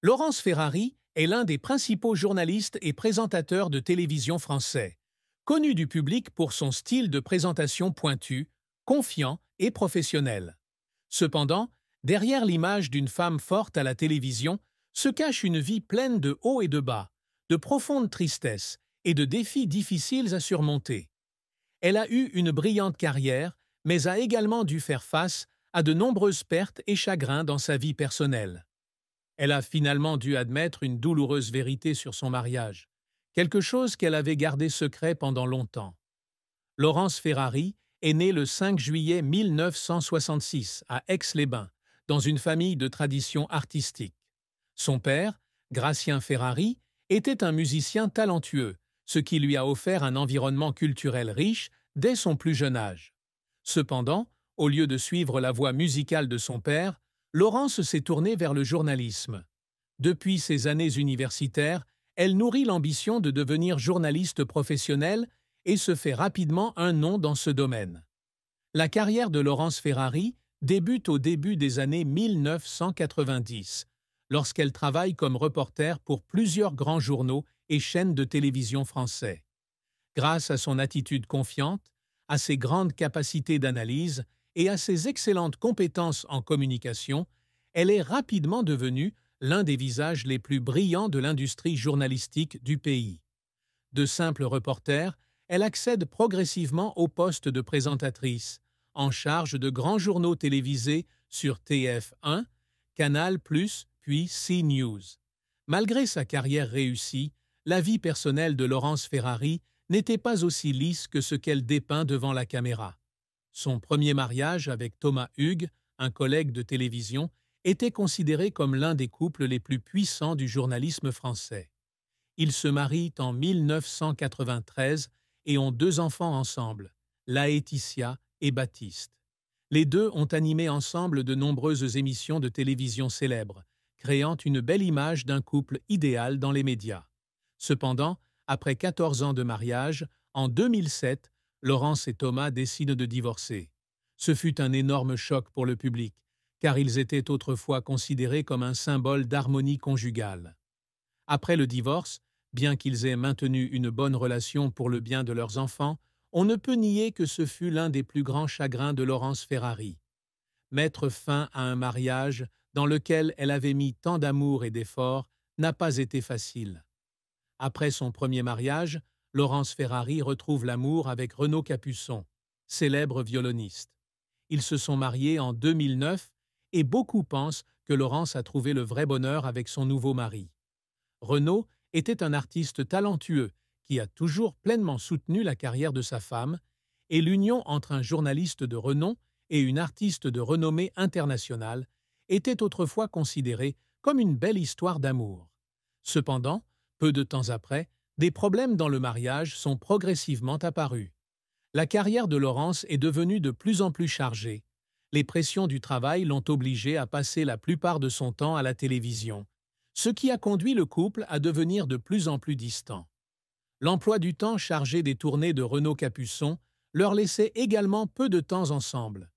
Laurence Ferrari est l'un des principaux journalistes et présentateurs de télévision français, connu du public pour son style de présentation pointu, confiant et professionnel. Cependant, derrière l'image d'une femme forte à la télévision se cache une vie pleine de hauts et de bas, de profonde tristesse et de défis difficiles à surmonter. Elle a eu une brillante carrière, mais a également dû faire face à de nombreuses pertes et chagrins dans sa vie personnelle. Elle a finalement dû admettre une douloureuse vérité sur son mariage, quelque chose qu'elle avait gardé secret pendant longtemps. Laurence Ferrari est née le 5 juillet 1966 à Aix-les-Bains, dans une famille de tradition artistique. Son père, Gratien Ferrari, était un musicien talentueux, ce qui lui a offert un environnement culturel riche dès son plus jeune âge. Cependant, au lieu de suivre la voie musicale de son père, Laurence s'est tournée vers le journalisme. Depuis ses années universitaires, elle nourrit l'ambition de devenir journaliste professionnelle et se fait rapidement un nom dans ce domaine. La carrière de Laurence Ferrari débute au début des années 1990, lorsqu'elle travaille comme reporter pour plusieurs grands journaux et chaînes de télévision français. Grâce à son attitude confiante, à ses grandes capacités d'analyse et à ses excellentes compétences en communication, elle est rapidement devenue l'un des visages les plus brillants de l'industrie journalistique du pays. De simple reporter, elle accède progressivement au poste de présentatrice, en charge de grands journaux télévisés sur TF1, Canal+, puis CNews. Malgré sa carrière réussie, la vie personnelle de Laurence Ferrari n'était pas aussi lisse que ce qu'elle dépeint devant la caméra. Son premier mariage avec Thomas Hugues, un collègue de télévision, était considéré comme l'un des couples les plus puissants du journalisme français. Ils se marient en 1993 et ont 2 enfants ensemble, Laetitia et Baptiste. Les deux ont animé ensemble de nombreuses émissions de télévision célèbres, créant une belle image d'un couple idéal dans les médias. Cependant, après 14 ans de mariage, en 2007, Laurence et Thomas décident de divorcer. Ce fut un énorme choc pour le public, car ils étaient autrefois considérés comme un symbole d'harmonie conjugale. Après le divorce, bien qu'ils aient maintenu une bonne relation pour le bien de leurs enfants, on ne peut nier que ce fut l'un des plus grands chagrins de Laurence Ferrari. Mettre fin à un mariage dans lequel elle avait mis tant d'amour et d'efforts n'a pas été facile. Après son premier mariage, Laurence Ferrari retrouve l'amour avec Renaud Capuçon, célèbre violoniste. Ils se sont mariés en 2009 et beaucoup pensent que Laurence a trouvé le vrai bonheur avec son nouveau mari. Renaud était un artiste talentueux qui a toujours pleinement soutenu la carrière de sa femme, et l'union entre un journaliste de renom et une artiste de renommée internationale était autrefois considérée comme une belle histoire d'amour. Cependant, peu de temps après, des problèmes dans le mariage sont progressivement apparus. La carrière de Laurence est devenue de plus en plus chargée. Les pressions du travail l'ont obligée à passer la plupart de son temps à la télévision, ce qui a conduit le couple à devenir de plus en plus distant. L'emploi du temps chargé des tournées de Renaud Capuçon leur laissait également peu de temps ensemble.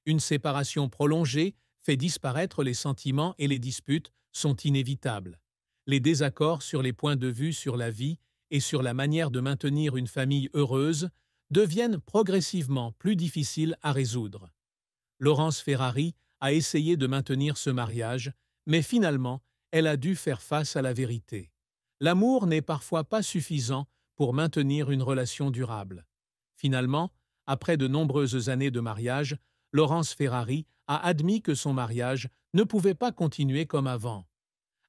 Une séparation prolongée fait disparaître les sentiments et les disputes sont inévitables. Les désaccords sur les points de vue sur la vie et sur la manière de maintenir une famille heureuse deviennent progressivement plus difficiles à résoudre. Laurence Ferrari a essayé de maintenir ce mariage, mais finalement, elle a dû faire face à la vérité. L'amour n'est parfois pas suffisant pour maintenir une relation durable. Finalement, après de nombreuses années de mariage, Laurence Ferrari a admis que son mariage ne pouvait pas continuer comme avant.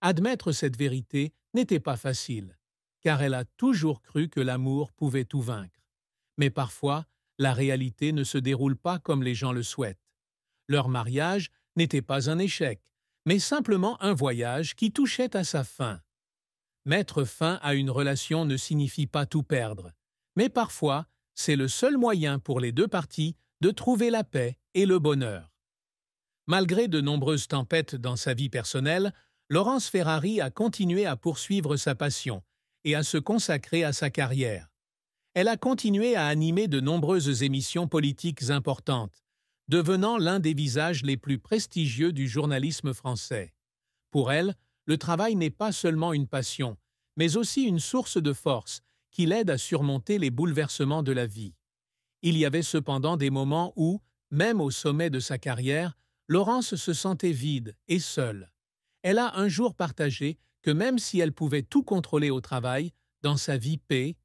Admettre cette vérité n'était pas facile, car elle a toujours cru que l'amour pouvait tout vaincre. Mais parfois, la réalité ne se déroule pas comme les gens le souhaitent. Leur mariage n'était pas un échec, mais simplement un voyage qui touchait à sa fin. Mettre fin à une relation ne signifie pas tout perdre, mais parfois, c'est le seul moyen pour les deux parties de trouver la paix et le bonheur. Malgré de nombreuses tempêtes dans sa vie personnelle, Laurence Ferrari a continué à poursuivre sa passion et à se consacrer à sa carrière. Elle a continué à animer de nombreuses émissions politiques importantes, devenant l'un des visages les plus prestigieux du journalisme français. Pour elle, le travail n'est pas seulement une passion, mais aussi une source de force qui l'aide à surmonter les bouleversements de la vie. Il y avait cependant des moments où, même au sommet de sa carrière, Laurence se sentait vide et seule. Elle a un jour partagé que même si elle pouvait tout contrôler au travail, dans sa vie paix,